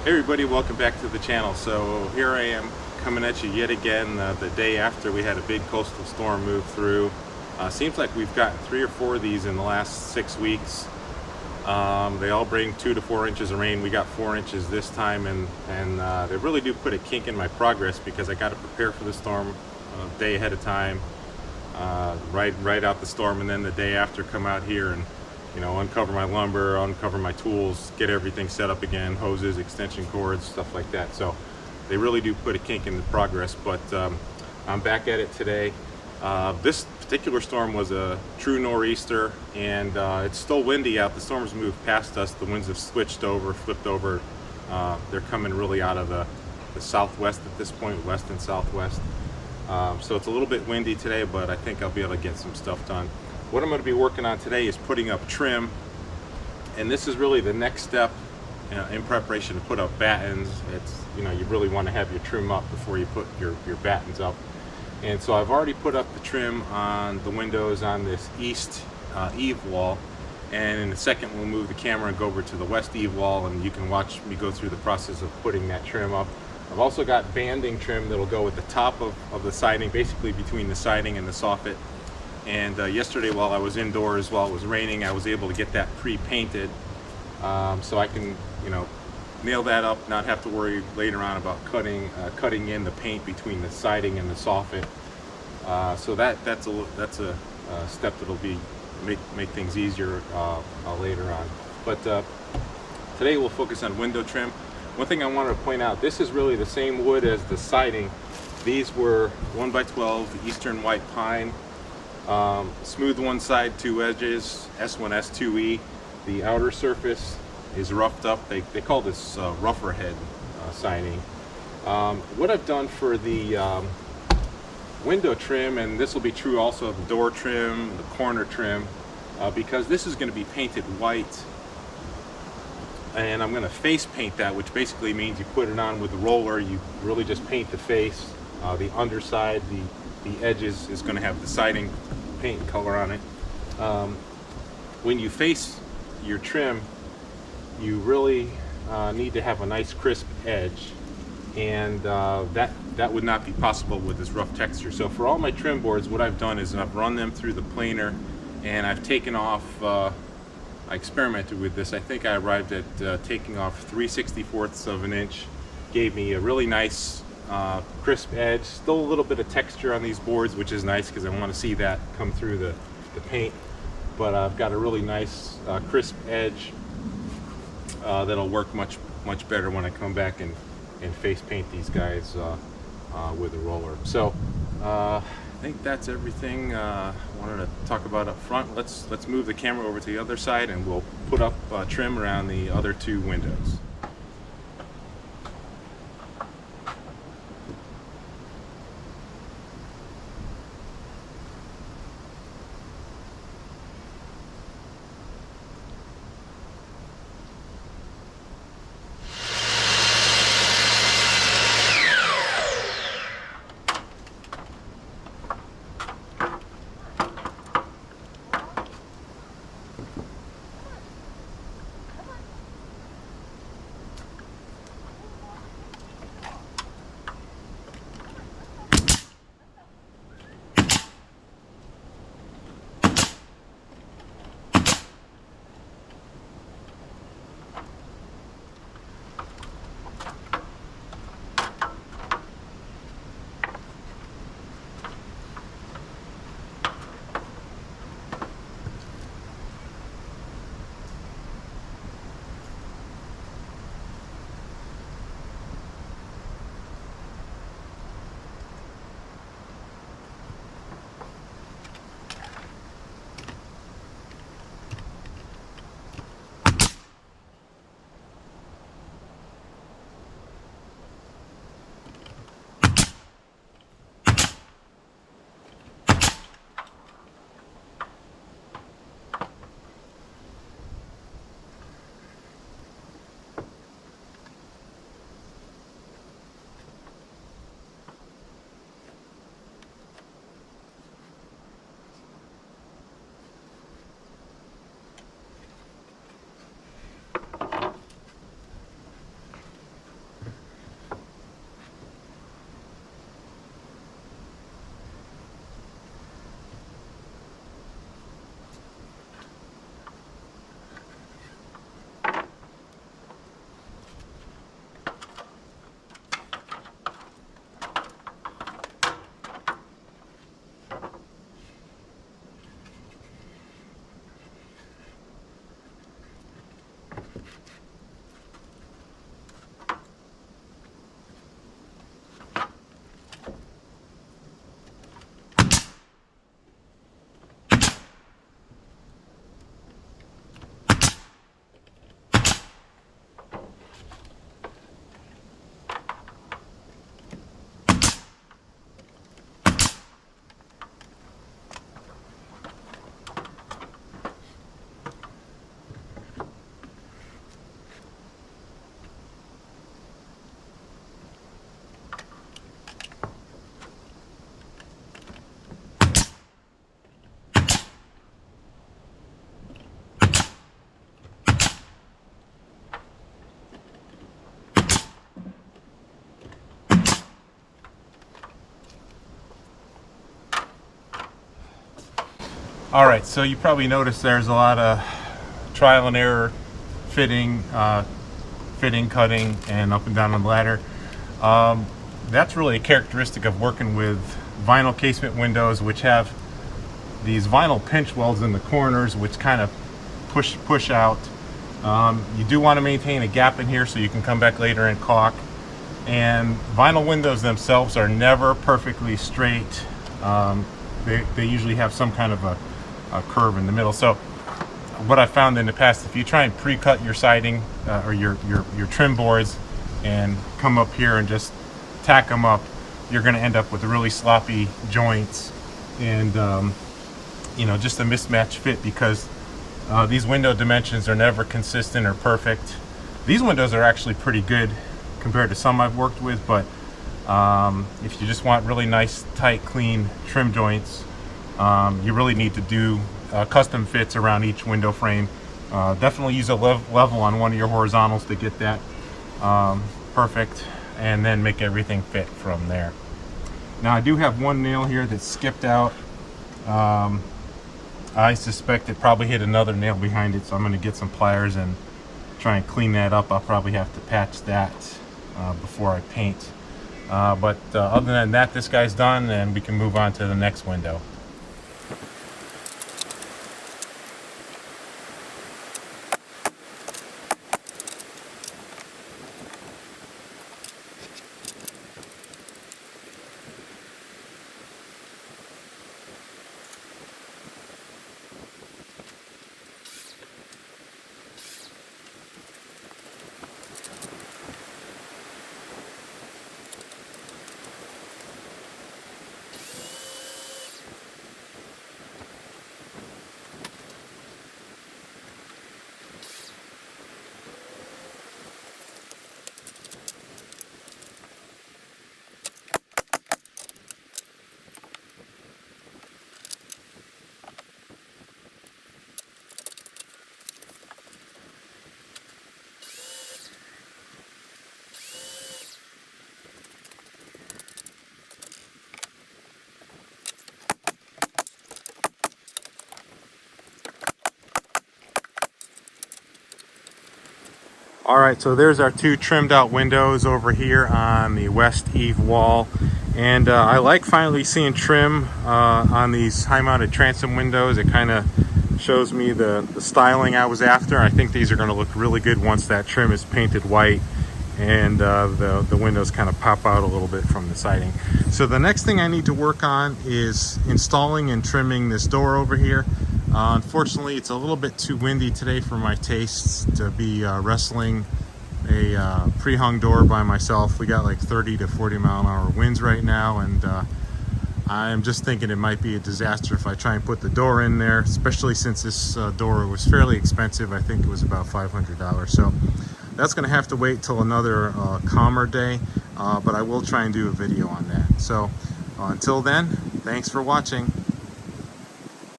Hey everybody, welcome back to the channel. So here I am coming at you yet again the day after we had a big coastal storm move through. Seems like we've gotten 3 or 4 of these in the last 6 weeks. They all bring 2 to 4 inches of rain. We got 4 inches this time, and they really do put a kink in my progress because I got to prepare for the storm a day ahead of time, right out the storm, and then the day after come out here and uncover my lumber, uncover my tools, get everything set up again, hoses, extension cords, stuff like that. So they really do put a kink in the progress, but I'm back at it today. This particular storm was a true nor'easter, and it's still windy out. The storm's moved past us. The winds have switched over, flipped over. They're coming really out of the southwest at this point, west and southwest. So it's a little bit windy today, but I think I'll be able to get some stuff done. What I'm going to be working on today is putting up trim, and this is really the next step in preparation to put up battens. It's you really want to have your trim up before you put your battens up. And so I've already put up the trim on the windows on this east eave wall, and in a second we'll move the camera and go over to the west eave wall, and you can watch me go through the process of putting that trim up. I've also got banding trim that'll go at the top of the siding, basically between the siding and the soffit. And yesterday while I was indoors, while it was raining, I was able to get that pre-painted, so I can nail that up, not have to worry later on about cutting in the paint between the siding and the soffit. So that's a step that'll make things easier later on. But today we'll focus on window trim. One thing I wanted to point out: this is really the same wood as the siding. These were 1x12 Eastern White Pine. Smooth one side, 2 edges, S1, S2E. The outer surface is roughed up. They call this rougher head siding. What I've done for the window trim, and this will be true also of the door trim, the corner trim, because this is going to be painted white, and I'm going to face paint that, which basically means you put it on with the roller. You really just paint the face. The underside, the edges is going to have the siding paint color on it. When you face your trim, you really need to have a nice crisp edge, and that would not be possible with this rough texture. So for all my trim boards, what I've done is I've run them through the planer, and I've taken off, I experimented with this. I think I arrived at taking off 3/64 of an inch. Gave me a really nice crisp edge. Still a little bit of texture on these boards, which is nice because I want to see that come through the paint, but I've got a really nice crisp edge that'll work much better when I come back and face paint these guys with a roller. So I think that's everything I wanted to talk about up front. Let's move the camera over to the other side, and we'll put up trim around the other 2 windows. All right, so you probably noticed there's a lot of trial and error fitting, cutting, and up and down on the ladder. That's really a characteristic of working with vinyl casement windows, which have these vinyl pinch welds in the corners, which kind of push out. You do want to maintain a gap in here so you can come back later and caulk. And vinyl windows themselves are never perfectly straight. They usually have some kind of a curve in the middle. So what I found in the past, if you try and pre-cut your siding or your trim boards and come up here and just tack them up, you're going to end up with really sloppy joints and just a mismatched fit, because these window dimensions are never consistent or perfect. These windows are actually pretty good compared to some I've worked with, but if you just want really nice, tight, clean trim joints, you really need to do custom fits around each window frame. Definitely use a level on one of your horizontals to get that perfect, and then make everything fit from there. Now I do have one nail here that's skipped out. I suspect it probably hit another nail behind it, so I'm going to get some pliers and try and clean that up. I'll probably have to patch that before I paint. But other than that, this guy's done, and we can move on to the next window. All right, so there's our two trimmed out windows over here on the west eave wall. And I like finally seeing trim on these high mounted transom windows. It kind of shows me the styling I was after. I think these are going to look really good once that trim is painted white and the windows kind of pop out a little bit from the siding. So the next thing I need to work on is installing and trimming this door over here. Unfortunately, it's a little bit too windy today for my tastes to be wrestling a pre-hung door by myself. We got like 30 to 40 mile an hour winds right now, and I'm just thinking it might be a disaster if I try and put the door in there, especially since this door was fairly expensive. I think it was about $500. So that's going to have to wait till another calmer day, but I will try and do a video on that. So until then, thanks for watching.